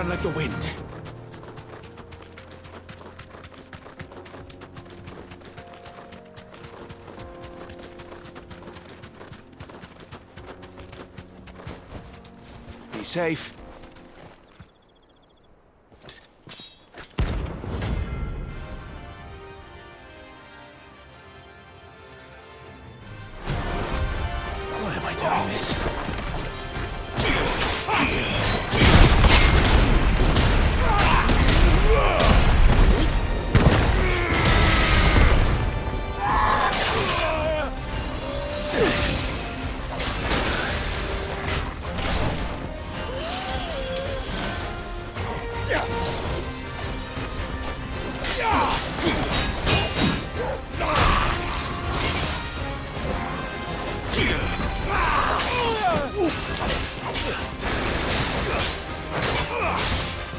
run like the wind. Be safe. Why am I doing this?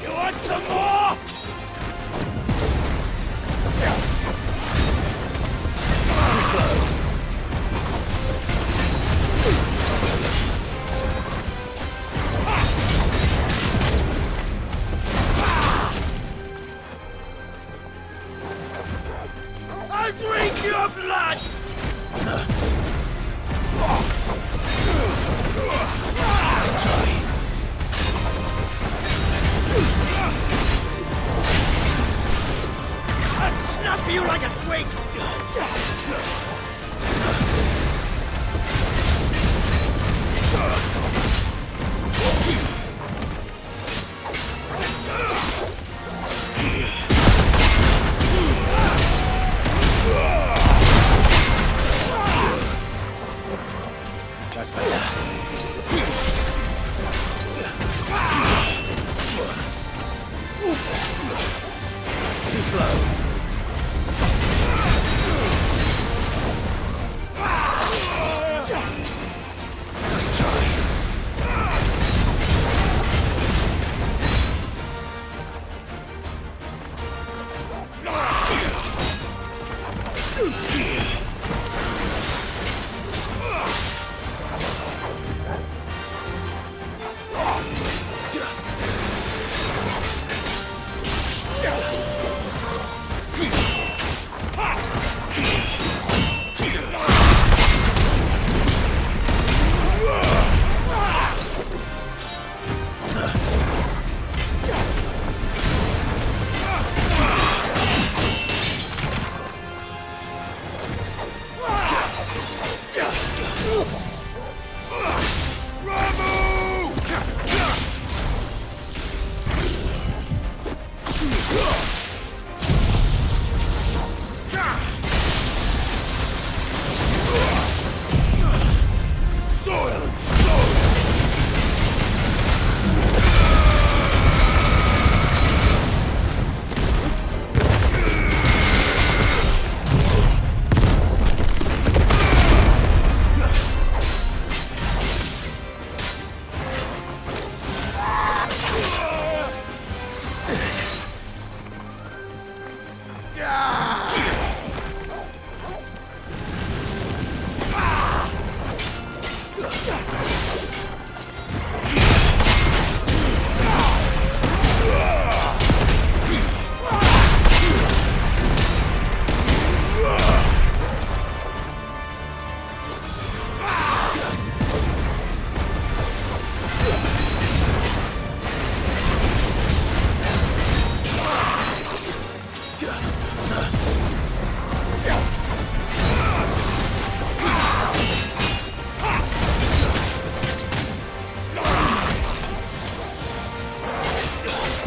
You want some more? Too slow. I'll drink your blood! Nice try. I'd snap you like a twig! That's better. Too slow. Nice try.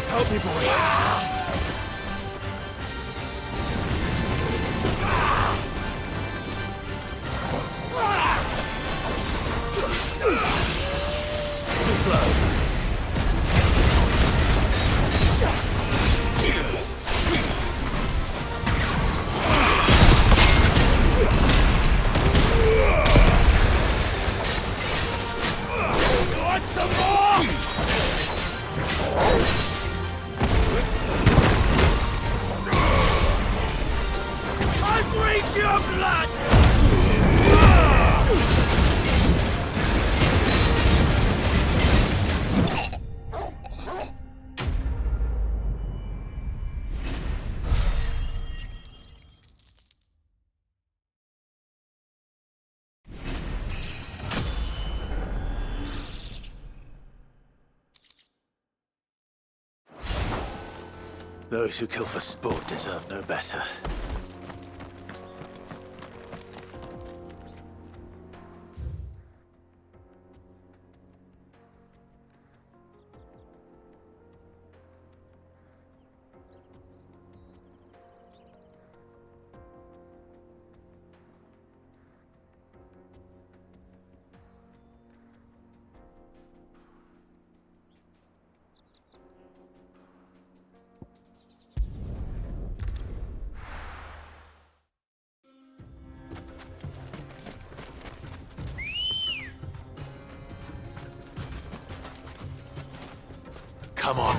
Help me, boy. Too slow. Want some more? I'll drink your blood! Those who kill for sport deserve no better. Come on.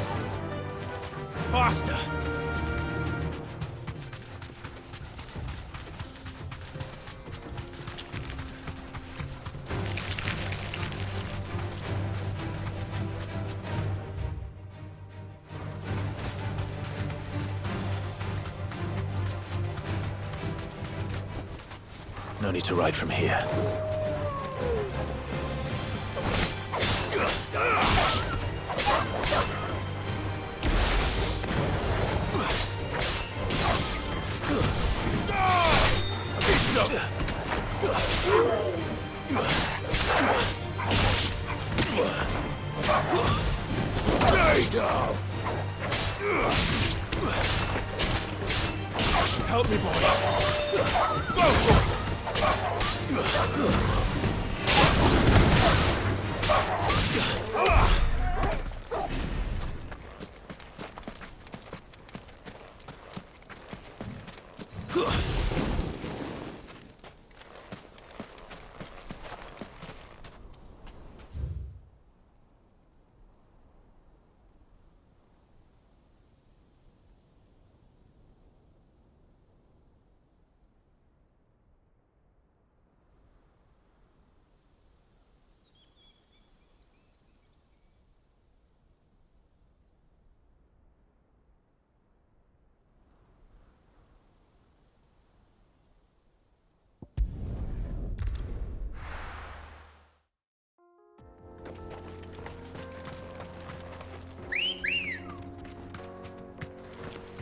Faster! No need to ride from here. Stay down! Help me, boy! Go for it!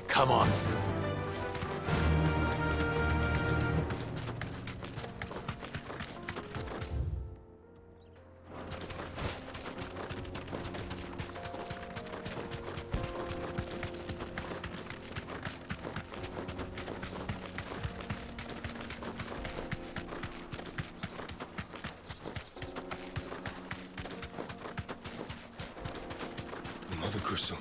Come on. Another crystal.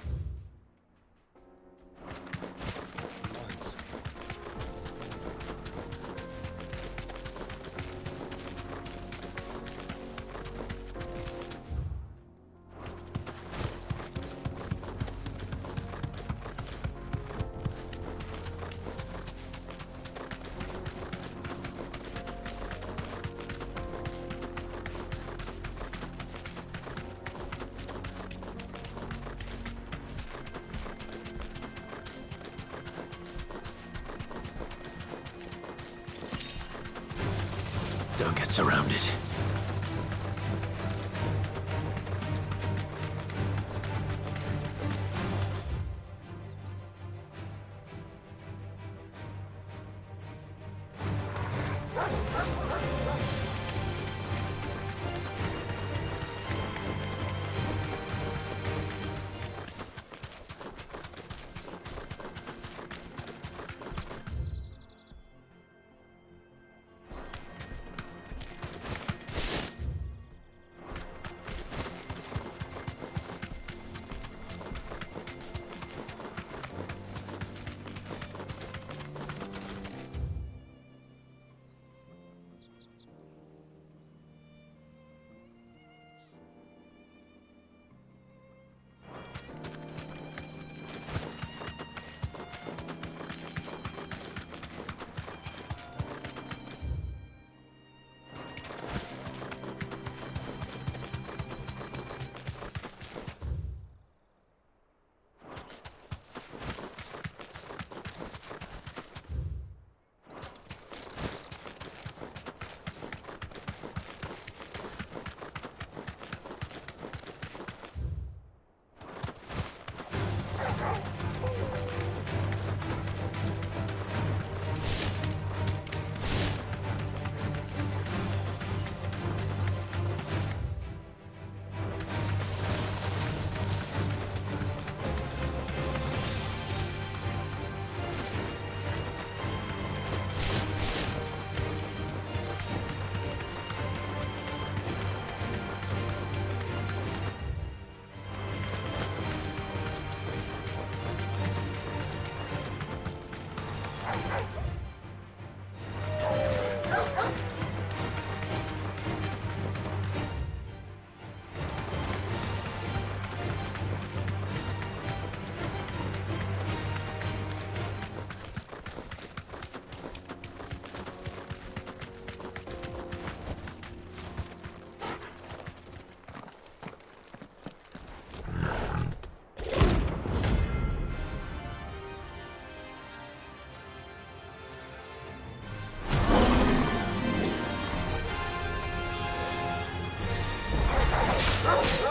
Don't get surrounded.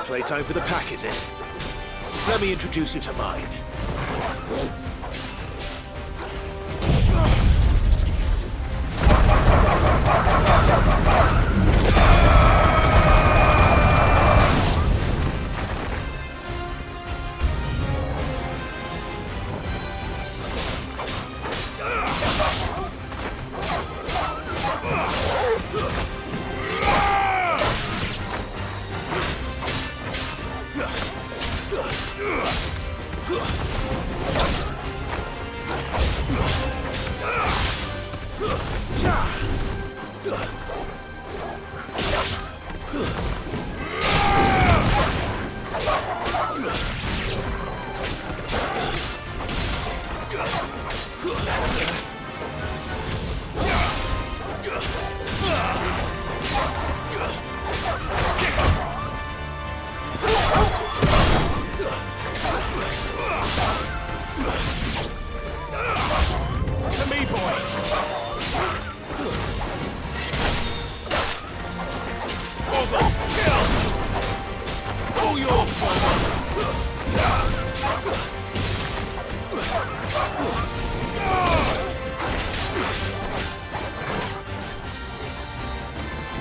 Playtime for the pack, is it? Let me introduce you to mine.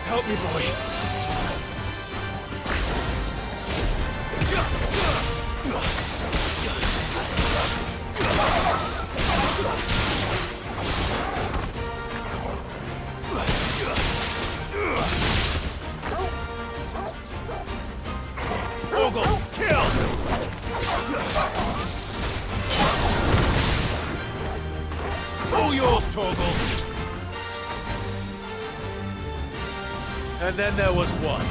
Help me, boy. Ogle, kill! All yours, Torgal. And then there was one.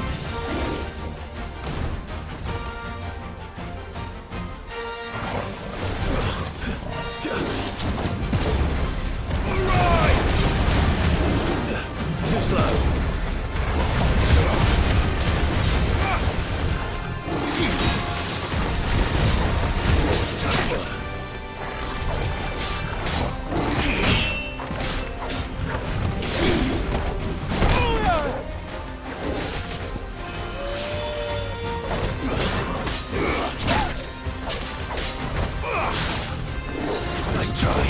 Alright! Too slow. Nice try.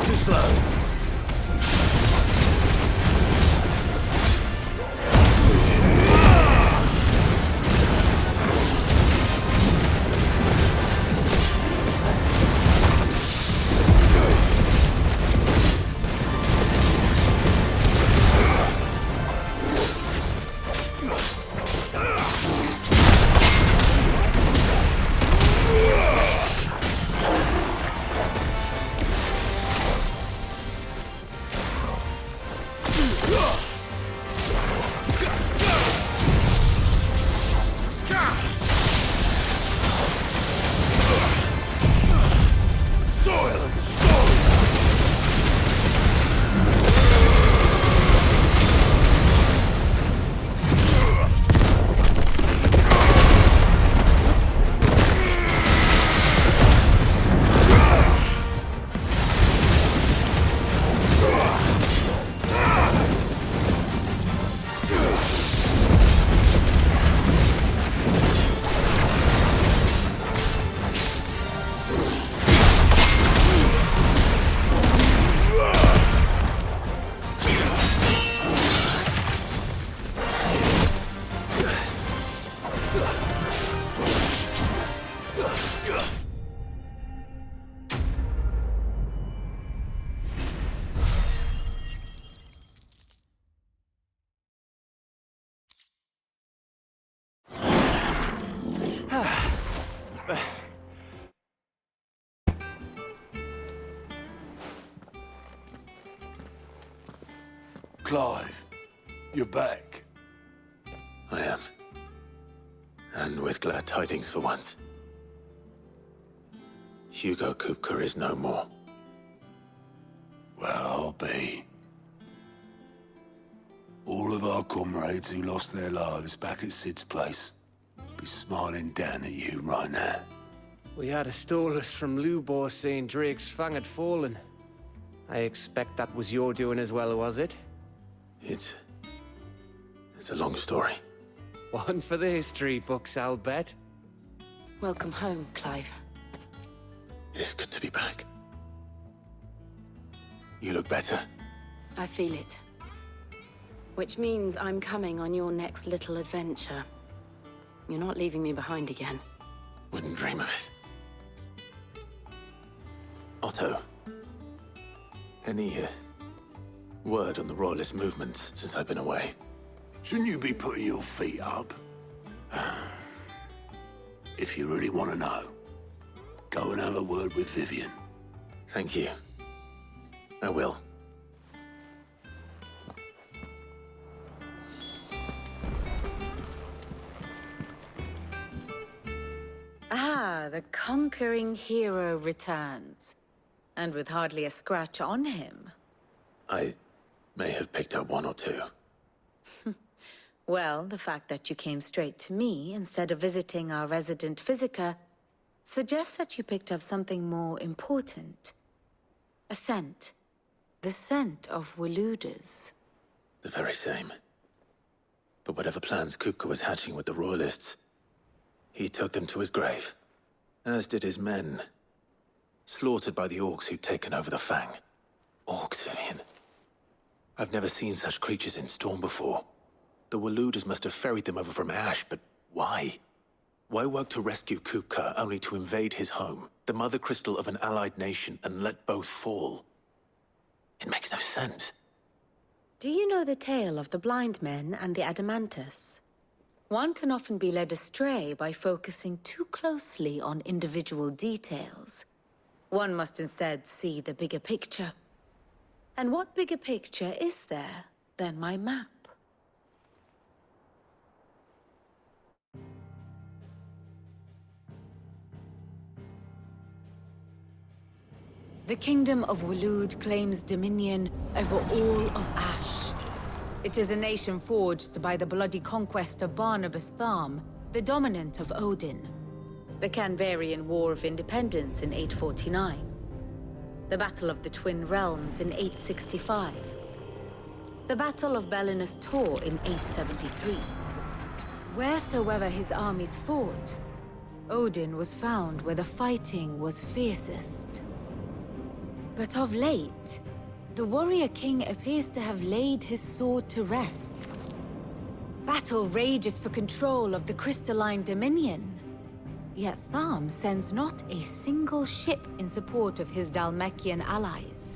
Too slow. Soil and stone! Clive, you're back. I am. And with glad tidings for once. Hugo Kupka is no more. Well, I'll be. All of our comrades who lost their lives back at Sid's place be smiling down at you right now. We had a stolus from Lubor saying Drake's fang had fallen. I expect that was your doing as well, was it? It's a long story. One for the history books, I'll bet. Welcome home, Clive. It's good to be back. You look better. I feel it. Which means I'm coming on your next little adventure. You're not leaving me behind again. Wouldn't dream of it. Otto. Any word on the Royalist movement since I've been away? Shouldn't you be putting your feet up? If you really want to know, go and have a word with Vivian. Thank you. I will. Ah, the conquering hero returns. And with hardly a scratch on him. I may have picked up one or two. Well, the fact that you came straight to me instead of visiting our resident physiker suggests that you picked up something more important. A scent. The scent of Waludas. The very same. But whatever plans Kupka was hatching with the Royalists, he took them to his grave. As did his men. Slaughtered by the orcs who'd taken over the Fang. Orcs, Vivian. I've never seen such creatures in Storm before. The Waludas must have ferried them over from Ash, but why? Why work to rescue Kupka only to invade his home, the mother crystal of an allied nation, and let both fall? It makes no sense. Do you know the tale of the blind men and the Adamantus? One can often be led astray by focusing too closely on individual details. One must instead see the bigger picture. And what bigger picture is there than my map? The Kingdom of Waloed claims dominion over all of Ash. It is a nation forged by the bloody conquest of Barnabas Tharm, the dominant of Odin. The Canvarian War of Independence in 849. The Battle of the Twin Realms in 865. The Battle of Belinus Tor in 873. Wheresoever his armies fought, Odin was found where the fighting was fiercest. But of late, the warrior king appears to have laid his sword to rest. Battle rages for control of the crystalline dominion. Yet Tharm sends not a single ship in support of his Dhalmekian allies.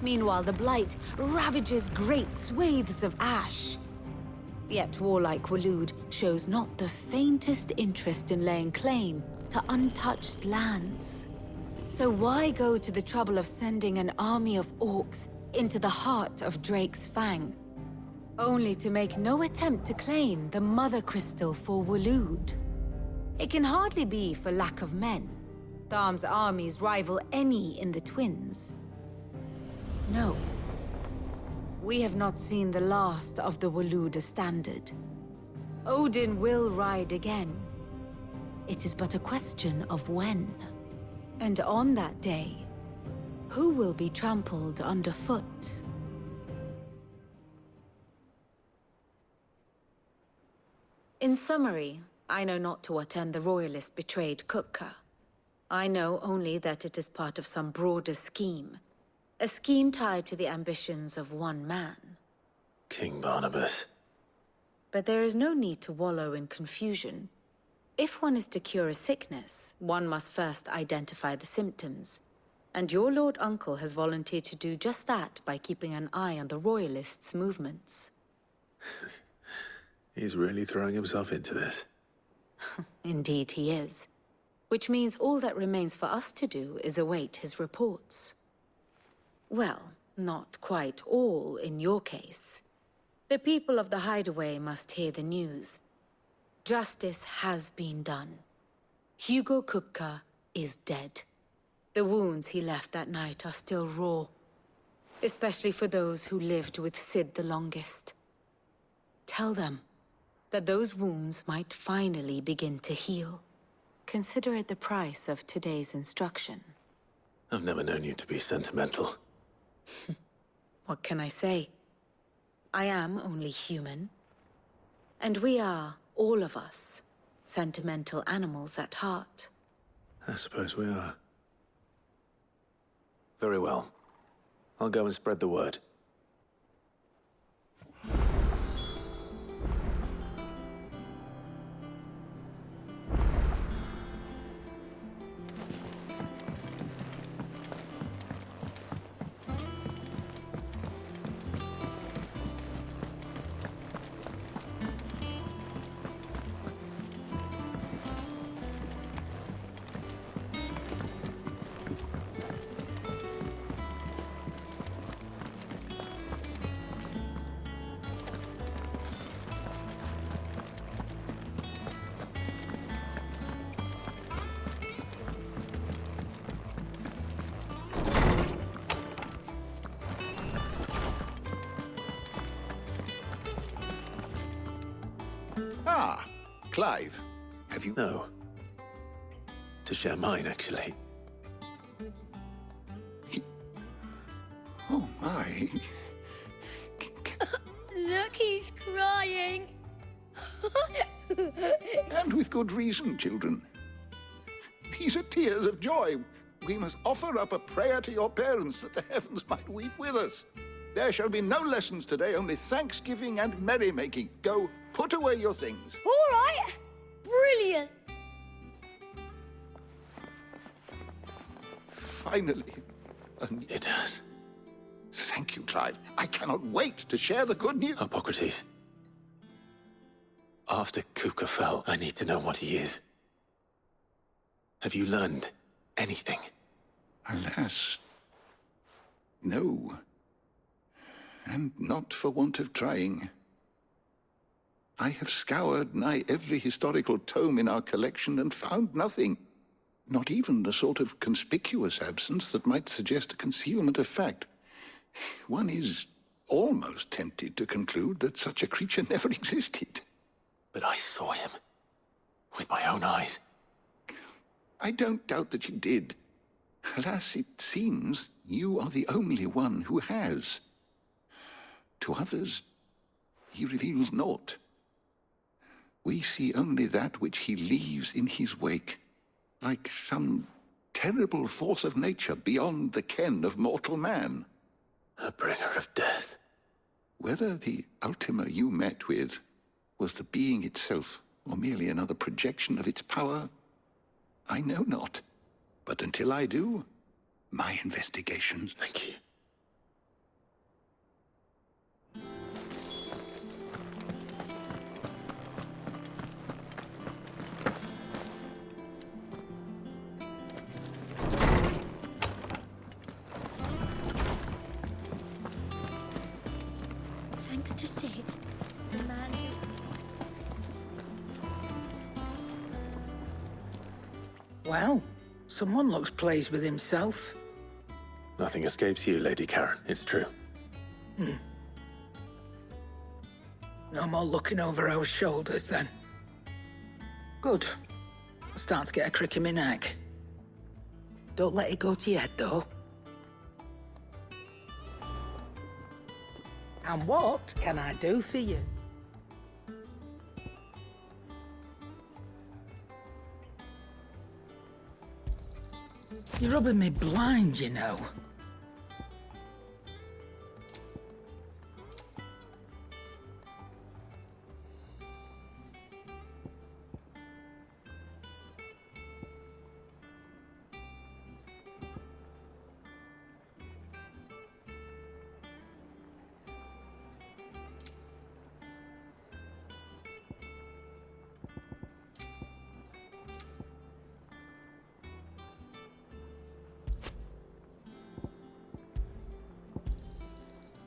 Meanwhile, the Blight ravages great swathes of Ash. Yet warlike Waloed shows not the faintest interest in laying claim to untouched lands. So why go to the trouble of sending an army of orcs into the heart of Drake's Fang, only to make no attempt to claim the Mother Crystal for Waloed? It can hardly be for lack of men. Tharm's armies rival any in the Twins. No. We have not seen the last of the Waluda standard. Odin will ride again. It is but a question of when. And on that day, who will be trampled underfoot? In summary, I know not to what end the Royalists betrayed Kupka. I know only that it is part of some broader scheme. A scheme tied to the ambitions of one man. King Barnabas. But there is no need to wallow in confusion. If one is to cure a sickness, one must first identify the symptoms. And your Lord Uncle has volunteered to do just that by keeping an eye on the Royalists' movements. He's really throwing himself into this. Indeed he is. Which means all that remains for us to do is await his reports. Well, not quite all in your case. The people of the Hideaway must hear the news. Justice has been done. Hugo Kupka is dead. The wounds he left that night are still raw, especially for those who lived with Sid the longest. Tell them that those wounds might finally begin to heal. Consider it the price of today's instruction. I've never known you to be sentimental. What can I say? I am only human. And we are, all of us, sentimental animals at heart. I suppose we are. Very well. I'll go and spread the word. Ah, Clive. Have you... No. To share mine, actually. Oh, my. Look, he's crying. And with good reason, children. These are tears of joy. We must offer up a prayer to your parents that the heavens might weep with us. There shall be no lessons today, only thanksgiving and merrymaking. Go, put away your things. All right. Brilliant. Finally, It has. Thank you, Clive. I cannot wait to share the good news. Hippocrates. After Kuka fell, I need to know what he is. Have you learned anything? Alas, no. And not for want of trying. I have scoured nigh every historical tome in our collection and found nothing. Not even the sort of conspicuous absence that might suggest a concealment of fact. One is almost tempted to conclude that such a creature never existed. But I saw him. With my own eyes. I don't doubt that you did. Alas, it seems you are the only one who has. To others, he reveals naught. We see only that which he leaves in his wake, like some terrible force of nature beyond the ken of mortal man. A bringer of death. Whether the Ultima you met with was the being itself, or merely another projection of its power, I know not. But until I do, my investigations... Thank you. Thanks to Sid, the man who... Well, someone looks pleased with himself. Nothing escapes you, Lady Karen. It's true. No more looking over our shoulders, then. Good. I'm starting to get a crick in my neck. Don't let it go to your head, though. And what can I do for you? You're rubbing me blind, you know.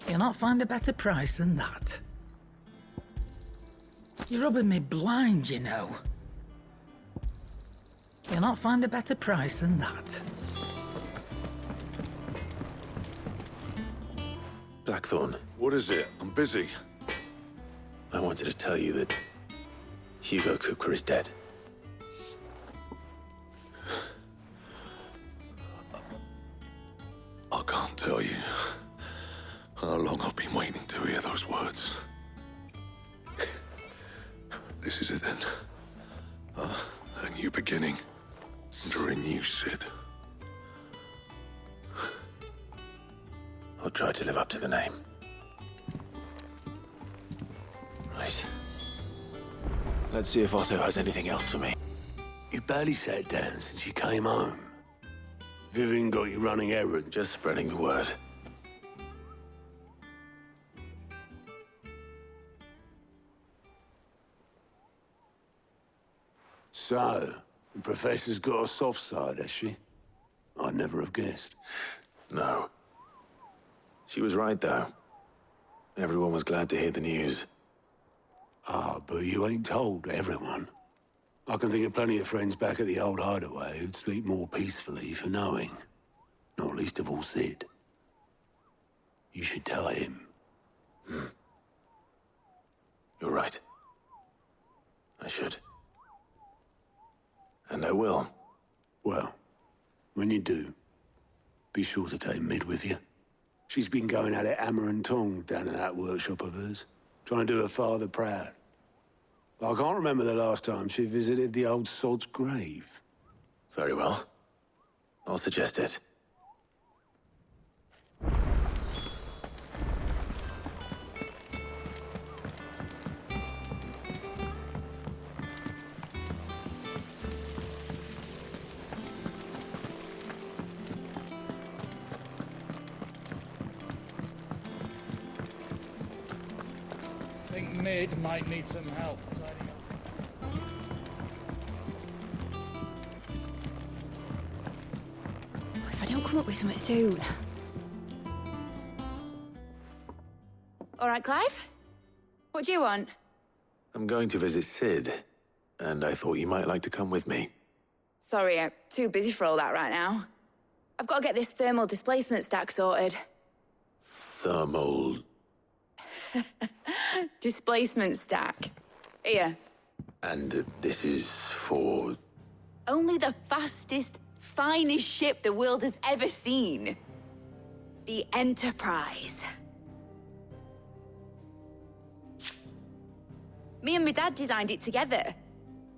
You'll not find a better price than that. You're rubbing me blind, you know. You'll not find a better price than that. Blackthorn, What is it? I'm busy. I wanted to tell you that Hugo Kupka is dead. I can't tell you how long I've been waiting to hear those words. This is it then. A new beginning under a new Sid. I'll try to live up to the name. Right. Let's see if Otto has anything else for me. You barely sat down since you came home. Vivian got you running errands. Just spreading the word. So, the Professor's got a soft side, has she? I'd never have guessed. No. She was right, though. Everyone was glad to hear the news. Ah, but you ain't told everyone. I can think of plenty of friends back at the old hideaway who'd sleep more peacefully for knowing. Not least of all Sid. You should tell him. You're right. I should. And I will. Well, when you do, be sure to take Mid with you. She's been going at it hammer and tong down in that workshop of hers, trying to do her father proud. I can't remember the last time she visited the old sod's grave. Very well. I'll suggest it. I think Mid might need some help tidying up. If I don't come up with something soon. All right, Clive? What do you want? I'm going to visit Sid, and I thought you might like to come with me. Sorry, I'm too busy for all that right now. I've got to get this thermal displacement stack sorted. Thermal... Displacement stack. Here. And this is for... Only the fastest, finest ship the world has ever seen. The Enterprise. Me and my dad designed it together.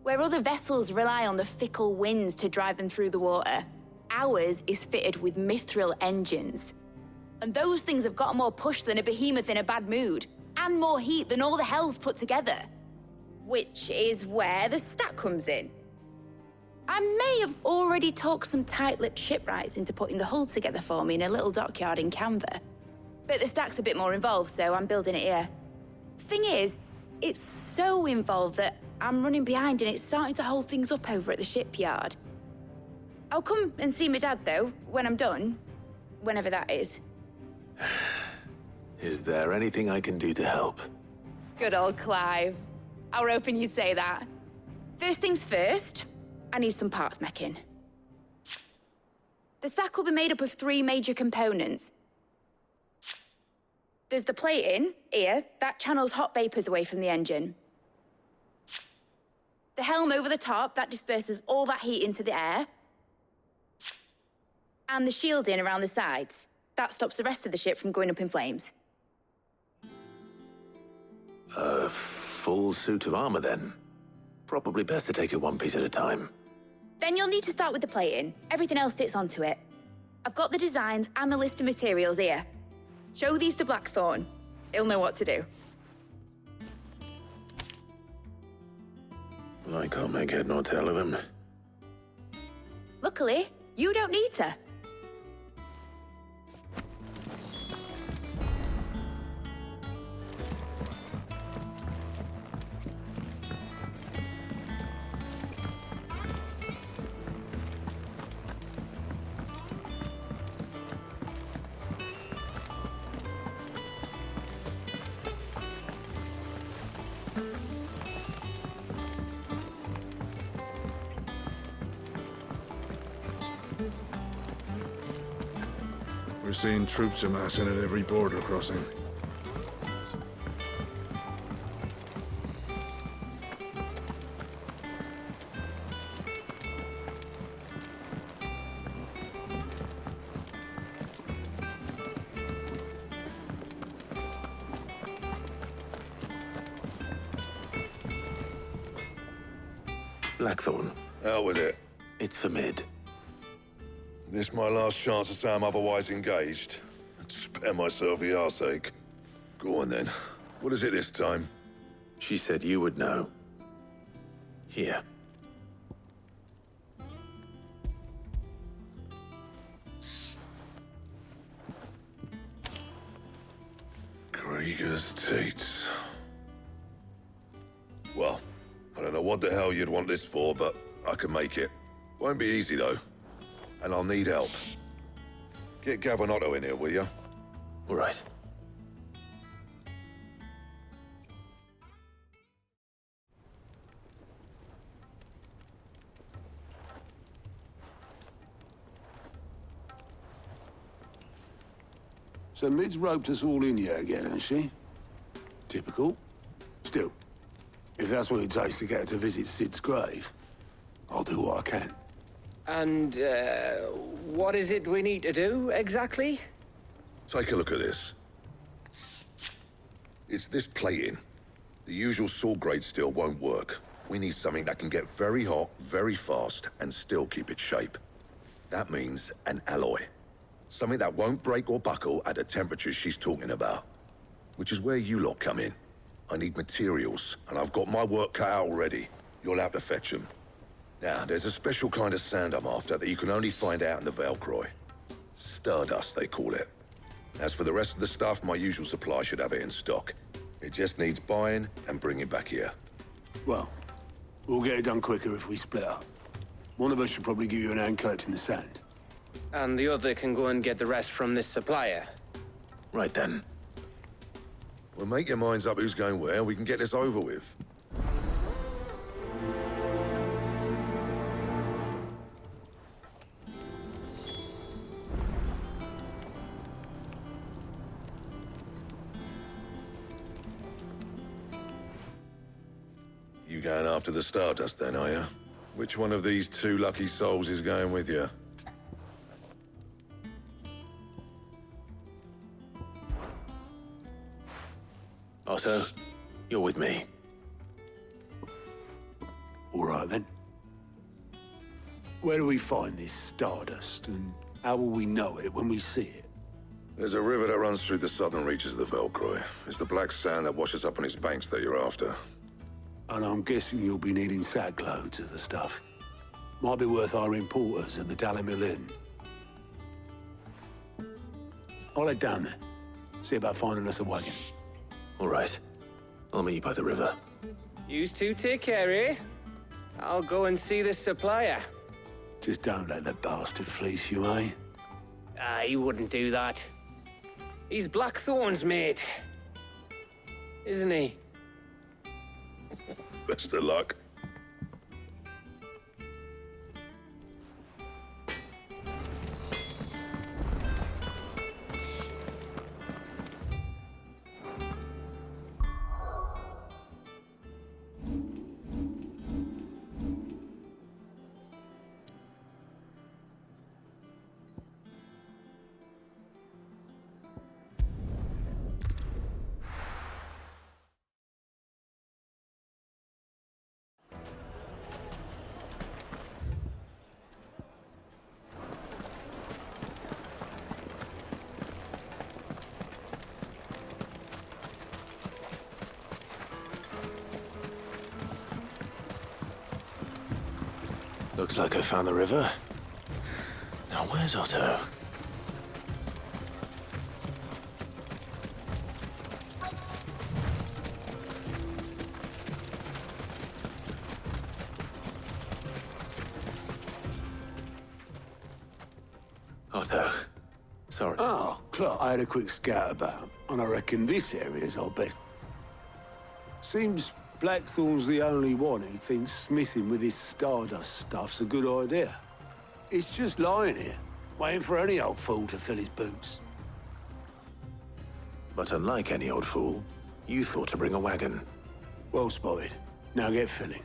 Where other vessels rely on the fickle winds to drive them through the water, ours is fitted with mithril engines. And those things have got more push than a behemoth in a bad mood, and more heat than all the hells put together. Which is where the stack comes in. I may have already talked some tight-lipped shipwrights into putting the hull together for me in a little dockyard in Canva. But the stack's a bit more involved, so I'm building it here. Thing is, it's so involved that I'm running behind and it's starting to hold things up over at the shipyard. I'll come and see my dad, though, when I'm done. Whenever that is. Is there anything I can do to help? Good old Clive. I were hoping you'd say that. First things first, I need some parts making. The stack will be made up of 3 major components. There's the plating, here, that channels hot vapors away from the engine. The helm over the top, that disperses all that heat into the air. And the shielding around the sides. That stops the rest of the ship from going up in flames. A full suit of armor, then? Probably best to take it one piece at a time. Then you'll need to start with the plating. Everything else fits onto it. I've got the designs and the list of materials here. Show these to Blackthorn. He'll know what to do. I can't make head nor tail of them. Luckily, you don't need to. We're seeing troops amassing at every border crossing. Blackthorn, Out with it. it's for mid. This my last chance to say I'm otherwise engaged. I'd spare myself the arseache. Go on then. What is it this time? She said you would know. Here. Krieger's Teats. Well, I don't know what the hell you'd want this for, but I can make it. Won't be easy, though. And I'll need help. Get Gavin Otto in here, will you? All right. So Mid's roped us all in here again, has she? Typical. Still, if that's what it takes to get her to visit Sid's grave, I'll do what I can. And, what is it we need to do, exactly? Take a look at this. It's this plating. The usual sword grade steel won't work. We need something that can get very hot, very fast, and still keep its shape. That means an alloy. Something that won't break or buckle at the temperatures she's talking about. Which is where you lot come in. I need materials, and I've got my work cut out already. You'll have to fetch them. Now, there's a special kind of sand I'm after that you can only find out in the Valcroy. Stardust, they call it. As for the rest of the stuff, my usual supply should have it in stock. It just needs buying and bringing back here. Well, we'll get it done quicker if we split up. One of us should probably give you an hand collecting the sand. And the other can go and get the rest from this supplier. Right then. Well, make your minds up who's going where, and we can get this over with. You going after the Stardust then, are you? Which one of these two lucky souls is going with you? Otto, you're with me. All right, then. Where do we find this Stardust, and how will we know it when we see it? There's a river that runs through the southern reaches of the Valcroy. It's the black sand that washes up on its banks that you're after. And I'm guessing you'll be needing sackloads of the stuff. Might be worth hiring porters at the Dalimil Inn. I'll head down there. See about finding us a wagon. All right. I'll meet you by the river. Yous two take care, eh? I'll go and see this supplier. Just don't let the bastard fleece you, eh? He wouldn't do that. He's Blackthorn's mate. Isn't he? Best of luck. Looks like I found the river. Now where's Otto? Otto. Sorry. Oh, Clark, I had a quick scout about, and I reckon this area's our best. Seems Blackthorn's the only one who thinks smithing with his Stardust stuff's a good idea. It's just lying here, Waiting for any old fool to fill his boots. But unlike any old fool, you thought to bring a wagon. Well spotted. Now get filling.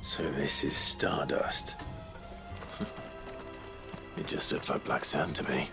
So this is stardust. It just looks like black sand to me.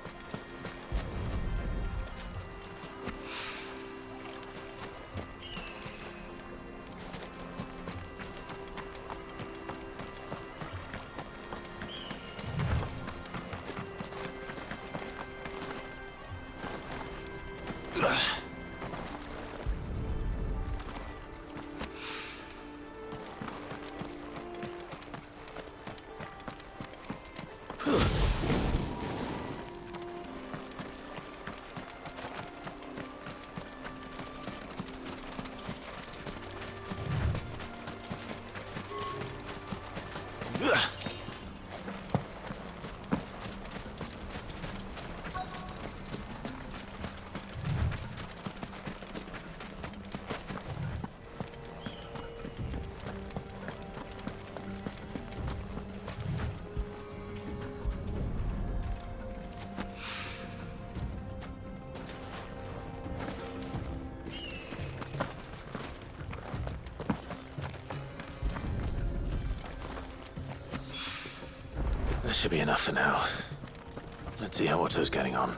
That should be enough for now. Let's see how Otto's getting on.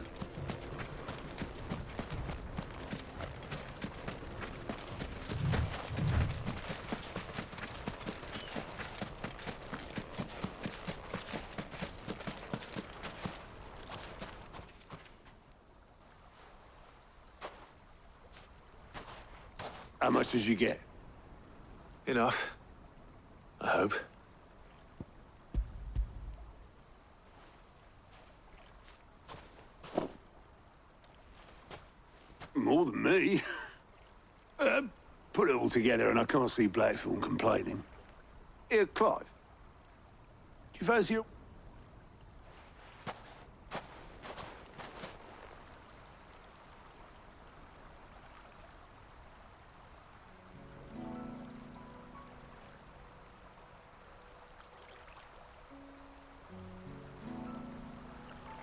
How much did you get? Enough. I hope. More than me. Put it all together and I can't see Blackthorn complaining. Here, Clive. Do you fancy your...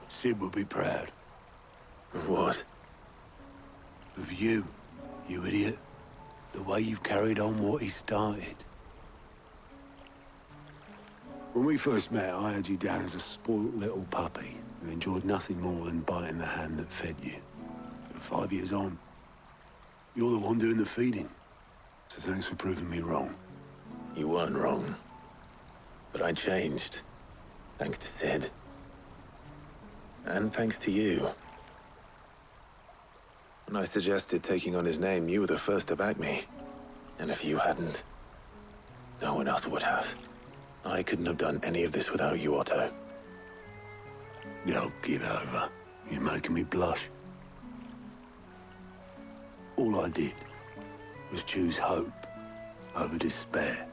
Sid would be proud. Of what? Of you, you idiot. The way you've carried on what he started. When we first met, I had you down as a spoilt little puppy who enjoyed nothing more than biting the hand that fed you. But 5 years on, you're the one doing the feeding. So thanks for proving me wrong. You weren't wrong. But I changed. Thanks to Sid. And thanks to you. When I suggested taking on his name, you were the first to back me. And if you hadn't, no one else would have. I couldn't have done any of this without you, Otto. Yo, give over. You're making me blush. All I did was choose hope over despair.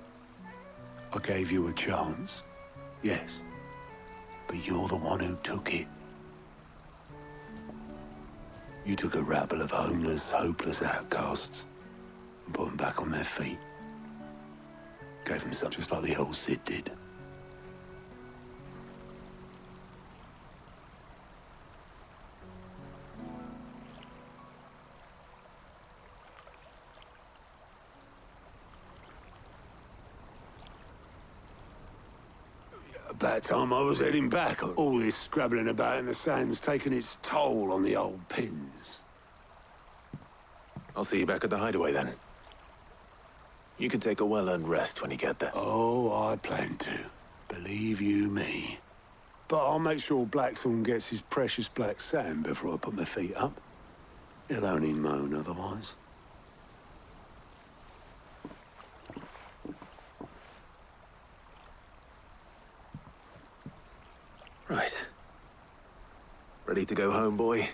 I gave you a chance, yes, but you're the one who took it. You took a rabble of homeless, hopeless outcasts and put them back on their feet. Gave them something just like the old Sid did. About time I was heading back. All this scrabbling about in the sand's taken its toll on the old pins. I'll see you back at the hideaway then. You can take a well-earned rest when you get there. Oh, I plan to. Believe you me. But I'll make sure Blackthorn gets his precious black sand before I put my feet up. He'll only moan otherwise. Ready to go home, boy?